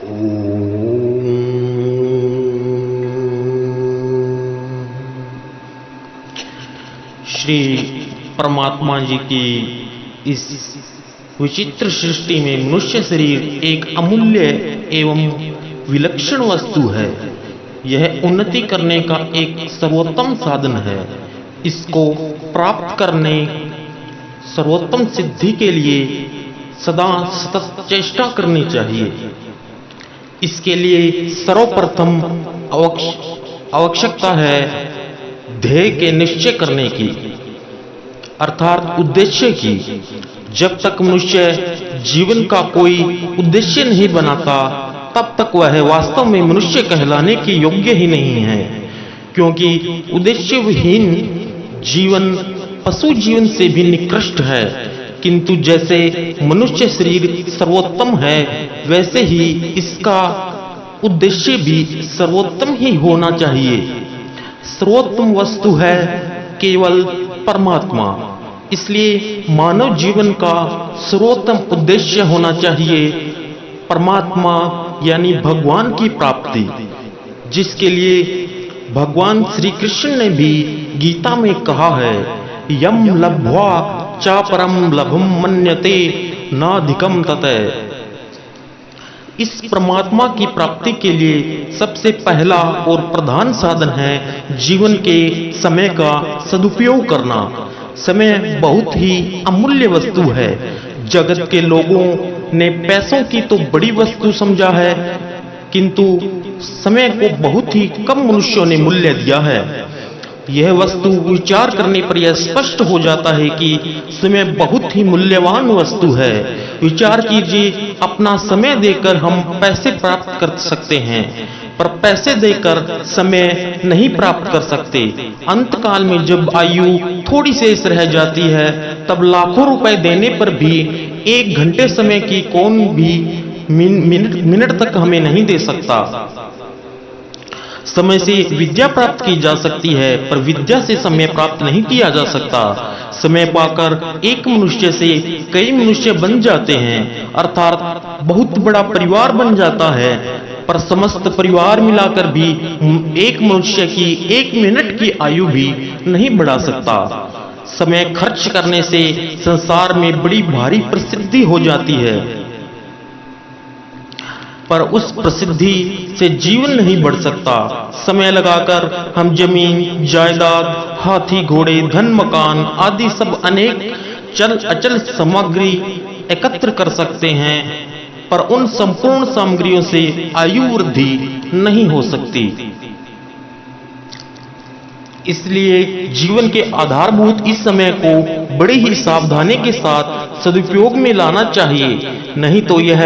श्री परमात्मा जी की इस विचित्र सृष्टि में मनुष्य शरीर एक अमूल्य एवं विलक्षण वस्तु है। यह उन्नति करने का एक सर्वोत्तम साधन है। इसको प्राप्त करने सर्वोत्तम सिद्धि के लिए सदा सतत चेष्टा करनी चाहिए। इसके लिए सर्वप्रथम आवश्यकता है ध्येय के निश्चय करने की, अर्थात उद्देश्य की। जब तक मनुष्य जीवन का कोई उद्देश्य नहीं बनाता, तब तक वह वास्तव में मनुष्य कहलाने के योग्य ही नहीं है, क्योंकि उद्देश्यविहीन जीवन पशु जीवन से भी निकृष्ट है। किंतु जैसे मनुष्य शरीर सर्वोत्तम है, वैसे ही इसका उद्देश्य भी सर्वोत्तम ही होना चाहिए। सर्वोत्तम वस्तु है केवल परमात्मा। इसलिए मानव जीवन का सर्वोत्तम उद्देश्य होना चाहिए परमात्मा यानी भगवान की प्राप्ति, जिसके लिए भगवान श्री कृष्ण ने भी गीता में कहा है, यम लब्ध्वा चा परम लभम मन्यते नाधिकम ततः। इस परमात्मा की प्राप्ति के लिए सबसे पहला और प्रधान साधन है जीवन के समय का सदुपयोग करना। समय बहुत ही अमूल्य वस्तु है। जगत के लोगों ने पैसों की तो बड़ी वस्तु समझा है, किंतु समय को बहुत ही कम मनुष्यों ने मूल्य दिया है। यह वस्तु विचार करने पर यह स्पष्ट हो जाता है कि समय बहुत ही मूल्यवान वस्तु है। विचार कीजिए, अपना समय देकर हम पैसे प्राप्त कर सकते हैं, पर पैसे देकर समय नहीं प्राप्त कर सकते। अंत काल में जब आयु थोड़ी शेष रह जाती है, तब लाखों रुपए देने पर भी 1 घंटे समय की कौन भी मिनट तक हमें नहीं दे सकता। समय से विद्या प्राप्त की जा सकती है, पर विद्या से समय प्राप्त नहीं किया जा सकता। समय पाकर एक मनुष्य से कई मनुष्य बन जाते हैं, अर्थात बहुत बड़ा परिवार बन जाता है, पर समस्त परिवार मिलाकर भी एक मनुष्य की 1 मिनट की आयु भी नहीं बढ़ा सकता। समय खर्च करने से संसार में बड़ी भारी प्रसिद्धि हो जाती है, पर उस प्रसिद्धि से जीवन नहीं बढ़ सकता। समय लगाकर हम जमीन, जायदाद, हाथी, घोड़े, धन, मकान आदि सब अनेक चल अचल सामग्री एकत्र कर सकते हैं, पर उन संपूर्ण सामग्रियों से आयु वृद्धि नहीं हो सकती। इसलिए जीवन के आधारभूत इस समय को बड़ी ही सावधानी के साथ सदुपयोग में लाना चाहिए, नहीं तो यह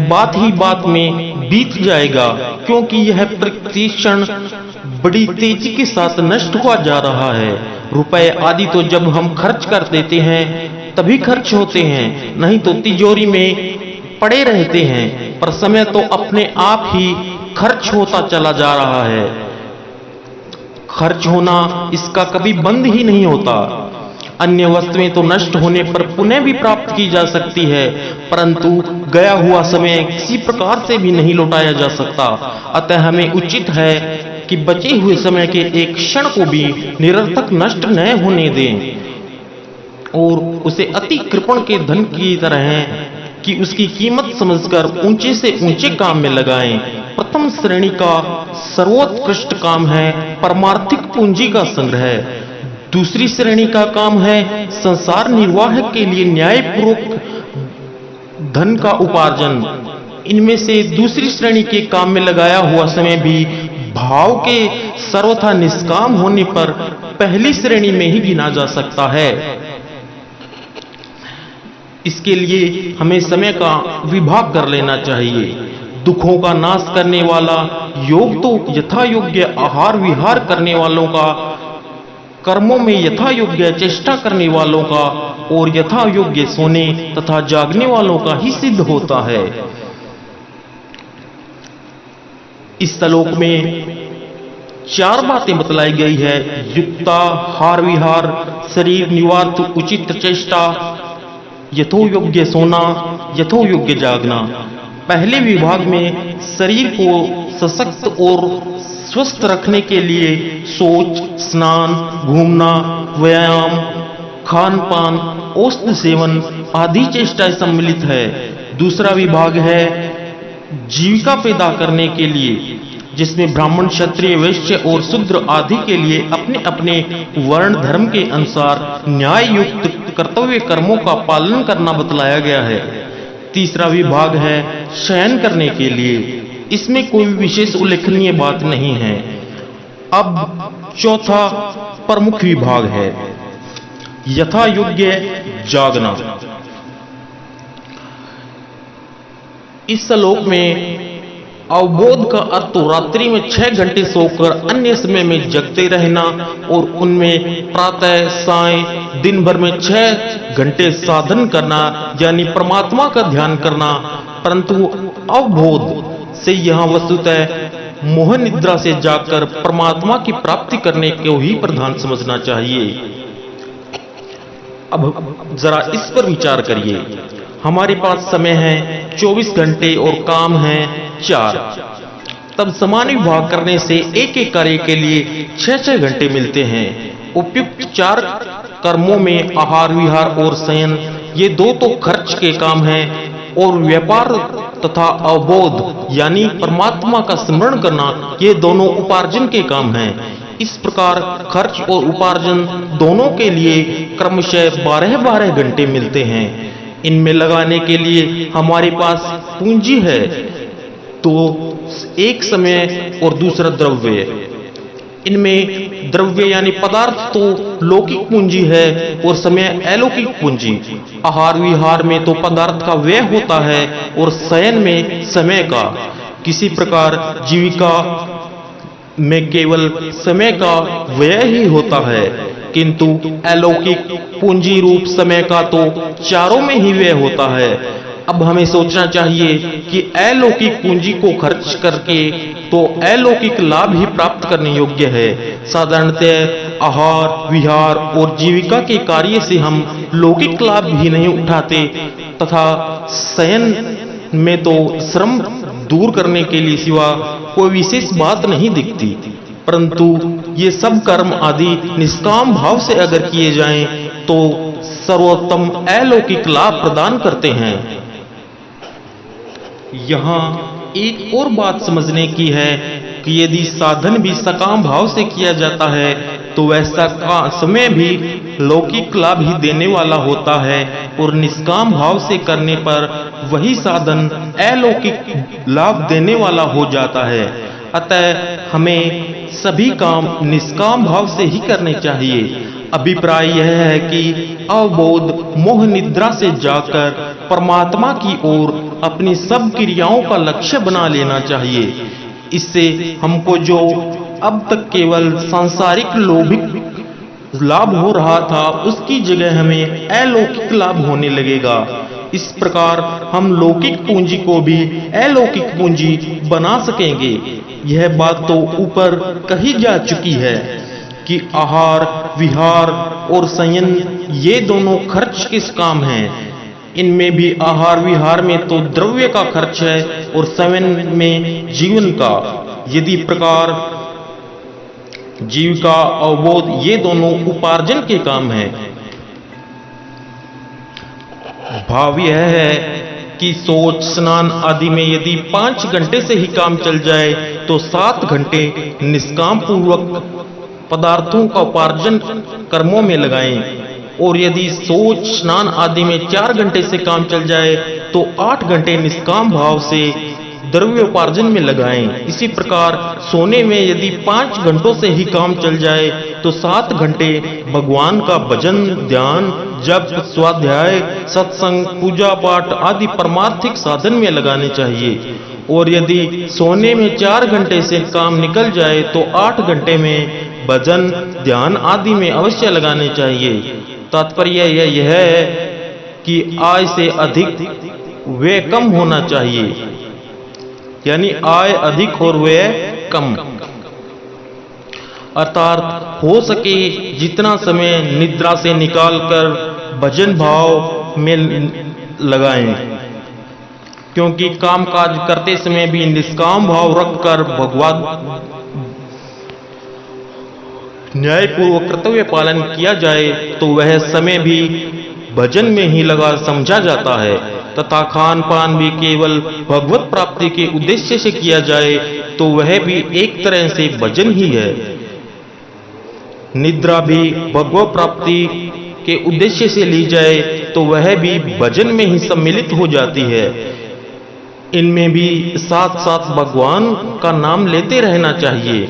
बात ही बात में बीत जाएगा, क्योंकि यह प्रतिक्षण बड़ी तेजी के साथ नष्ट हुआ जा रहा है। रुपए आदि तो जब हम खर्च कर देते हैं तभी खर्च होते हैं, नहीं तो तिजोरी में पड़े रहते हैं, पर समय तो अपने आप ही खर्च होता चला जा रहा है। खर्च होना इसका कभी बंद ही नहीं होता। अन्य वस्तुएं तो नष्ट होने पर पुनः भी प्राप्त की जा सकती है, परंतु गया हुआ समय किसी प्रकार से भी नहीं लौटाया जा सकता। अतः हमें उचित है कि बचे हुए समय के एक क्षण को भी निरर्थक नष्ट न होने दें और उसे अति कृपण के धन की तरह कि उसकी कीमत समझकर ऊंचे से ऊंचे काम में लगाएं। प्रथम श्रेणी का सर्वोत्कृष्ट काम है परमार्थिक पूंजी का संग्रह। दूसरी श्रेणी का काम है संसार निर्वाह के लिए न्यायपूर्वक धन का उपार्जन। इनमें से दूसरी श्रेणी के काम में लगाया हुआ समय भी भाव के सर्वथा निष्काम होने पर पहली श्रेणी में ही गिना जा सकता है। इसके लिए हमें समय का विभाग कर लेना चाहिए। दुखों का नाश करने वाला योग तो यथा योग्य आहार विहार करने वालों का, कर्मों में यथा योग्य चेष्टा करने वालों का और यथा योग्य सोने तथा जागने वालों का ही सिद्ध होता है। इस श्लोक में 4 बातें बतलाई गई है: युक्ता, हार विहार, शरीर निवार्थ उचित चेष्टा, यथो योग्य सोना, यथो योग्य जागना। पहले विभाग में शरीर को सशक्त और स्वस्थ रखने के लिए सोच, स्नान, घूमना, व्यायाम, खान पान, औषधि सेवन आदि चेष्टाएं सम्मिलित है। दूसरा विभाग है जीविका पैदा करने के लिए, जिसमें ब्राह्मण, क्षत्रिय, वैश्य और शूद्र आदि के लिए अपने अपने वर्ण धर्म के अनुसार न्याय युक्त कर्तव्य कर्मों का पालन करना बतलाया गया है। तीसरा विभाग है शयन करने के लिए, इसमें कोई विशेष उल्लेखनीय बात नहीं है। अब चौथा प्रमुख विभाग है यथा योग्य जागना। इस श्लोक में अवबोध का अर्थ तो रात्रि में 6 घंटे सोकर अन्य समय में जगते रहना और उनमें प्रातः, साय, दिन भर में 6 घंटे साधन करना यानी परमात्मा का ध्यान करना। परंतु अवबोध से यहाँ वस्तुतः मोह निद्रा से जाकर परमात्मा की प्राप्ति करने को ही प्रधान समझना चाहिए। अब जरा इस पर विचार करिए। हमारे पास समय है 24 घंटे और काम है 4। तब समान विभाग करने से एक एक कार्य के लिए 6-6 घंटे मिलते हैं। उपयुक्त 4 कर्मों में आहार, विहार और शयन ये 2 तो खर्च के काम हैं और व्यापार तथा अवबोध यानी परमात्मा का स्मरण करना ये दोनों उपार्जन के काम हैं। इस प्रकार खर्च और उपार्जन दोनों के लिए क्रमशः 12-12 घंटे मिलते हैं। इनमें लगाने के लिए हमारे पास पूंजी है, तो एक समय और दूसरा द्रव्य। इनमें द्रव्य यानी पदार्थ तो लौकिक पूंजी है और समय अलौकिक पूंजी। आहार विहार में तो पदार्थ का व्यय होता है और शयन में समय का। किसी प्रकार जीविका में केवल समय का व्यय ही होता है, किंतु अलौकिक पूंजी रूप समय का तो चारों में ही व्यय होता है। अब हमें सोचना चाहिए कि अलौकिक पूंजी को खर्च करके तो अलौकिक लाभ ही प्राप्त करने योग्य है। साधारणतः आहार, विहार और जीविका के कार्य से हम लौकिक लाभ भी नहीं उठाते तथा शयन में तो श्रम दूर करने के लिए सिवा कोई विशेष बात नहीं दिखती। परंतु ये सब कर्म आदि निष्काम भाव से अगर किए जाएं तो सर्वोत्तम अलौकिक लाभ प्रदान करते हैं। यहाँ एक और बात समझने की है कि यदि साधन भी सकाम भाव से किया जाता है तो वैसा समय भी लौकिक लाभ ही देने वाला होता है और निष्काम भाव से करने पर वही साधन अलौकिक लाभ देने वाला हो जाता है। अतः हमें सभी काम निष्काम भाव से ही करने चाहिए। अभिप्राय यह है कि अवबोध मोह निद्रा से जाकर परमात्मा की ओर अपनी सब क्रियाओं का लक्ष्य बना लेना चाहिए। इससे हमको जो अब तक केवल सांसारिक लौकिक लाभ हो रहा था उसकी जगह हमें अलौकिक लाभ होने लगेगा। इस प्रकार हम लौकिक पूंजी को भी अलौकिक पूंजी बना सकेंगे। यह बात तो ऊपर कही जा चुकी है कि आहार, विहार और शयन ये दोनों खर्च किस काम हैं। इनमें भी आहार विहार में तो द्रव्य का खर्च है और शयन में जीवन का। यदि प्रकार जीविका, अवबोध ये दोनों उपार्जन के काम हैं। भाव यह है कि सोच, स्नान आदि में यदि 5 घंटे से ही काम चल जाए तो 7 घंटे निष्काम पूर्वक पदार्थों का उपार्जन कर्मों में लगाएं और यदि सोच, स्नान आदि में 4 घंटे से काम चल जाए तो 8 घंटे निष्काम भाव से द्रव्योपार्जन में लगाएं। इसी प्रकार सोने में यदि 5 घंटों से ही काम चल जाए तो 7 घंटे भगवान का भजन, ध्यान, जप, स्वाध्याय, सत्संग, पूजा पाठ आदि परमार्थिक साधन में लगाने चाहिए। और यदि सोने में 4 घंटे से काम निकल जाए तो 8 घंटे में भजन, ध्यान आदि में अवश्य लगाने चाहिए। तात्पर्य यह है कि आय से अधिक व्यय कम होना चाहिए, यानी आय अधिक और व्यय कम। अर्थात हो सके जितना समय निद्रा से निकालकर भजन भाव में लगाएं। क्योंकि कामकाज करते समय भी निष्काम भाव रखकर भगवान न्यायपूर्वक कर्तव्य पालन किया जाए तो वह समय भी भजन में ही लगा समझा जाता है, तथा खान पान भी केवल भगवत प्राप्ति के उद्देश्य से किया जाए तो वह भी एक तरह से भजन ही है। निद्रा भी भगवत प्राप्ति के उद्देश्य से ली जाए तो वह भी भजन में ही सम्मिलित हो जाती है। इनमें भी साथ साथ भगवान का नाम लेते रहना चाहिए।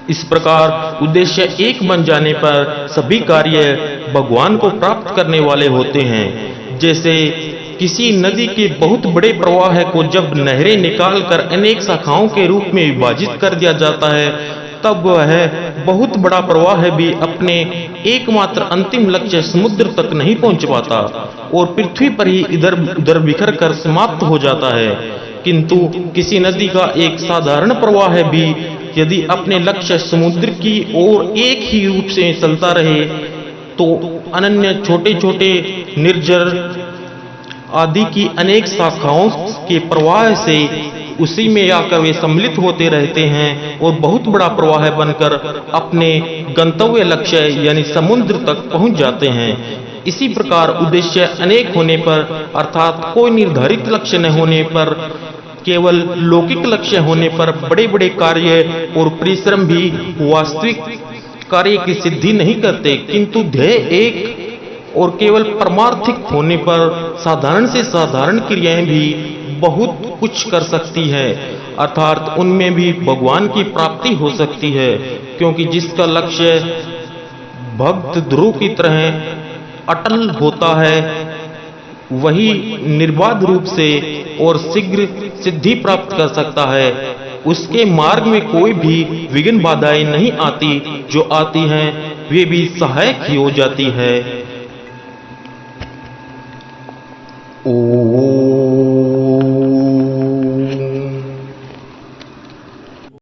इस प्रकार उद्देश्य एक बन जाने पर सभी कार्य भगवान को प्राप्त करने वाले होते हैं। जैसे किसी नदी के बहुत बड़े प्रवाह को जब नहरें निकालकर अनेक शाखाओं के रूप में विभाजित कर दिया जाता है, तब वह बहुत बड़ा प्रवाह भी अपने एकमात्र अंतिम लक्ष्य समुद्र तक नहीं पहुंच पाता और पृथ्वी पर ही इधर उधर बिखर कर समाप्त हो जाता है। किंतु किसी नदी का एक साधारण प्रवाह भी यदि अपने लक्ष्य समुद्र की ओर एक ही रूप से चलता रहे तो अनन्य छोटे छोटे निर्जर आदि की अनेक शाखाओं के प्रवाह से उसी में आकर वे सम्मिलित होते रहते हैं और बहुत बड़ा प्रवाह बनकर अपने गंतव्य लक्ष्य यानी समुद्र तक पहुंच जाते हैं। इसी प्रकार उद्देश्य अनेक होने पर अर्थात कोई निर्धारित लक्ष्य न होने पर, केवल लौकिक लक्ष्य होने पर बड़े बड़े कार्य और परिश्रम भी वास्तविक कार्य की सिद्धि नहीं करते, किंतु ध्येय एक और केवल परमार्थिक होने पर साधारण से साधारण क्रियाएं भी बहुत कुछ कर सकती है, अर्थात उनमें भी भगवान की प्राप्ति हो सकती है। क्योंकि जिसका लक्ष्य भक्त ध्रुव की तरह अटल होता है वही निर्बाध रूप से और शीघ्र सिद्धि प्राप्त कर सकता है। उसके मार्ग में कोई भी विघ्न बाधाएं नहीं आती, जो आती हैं वे भी सहायक ही हो जाती है।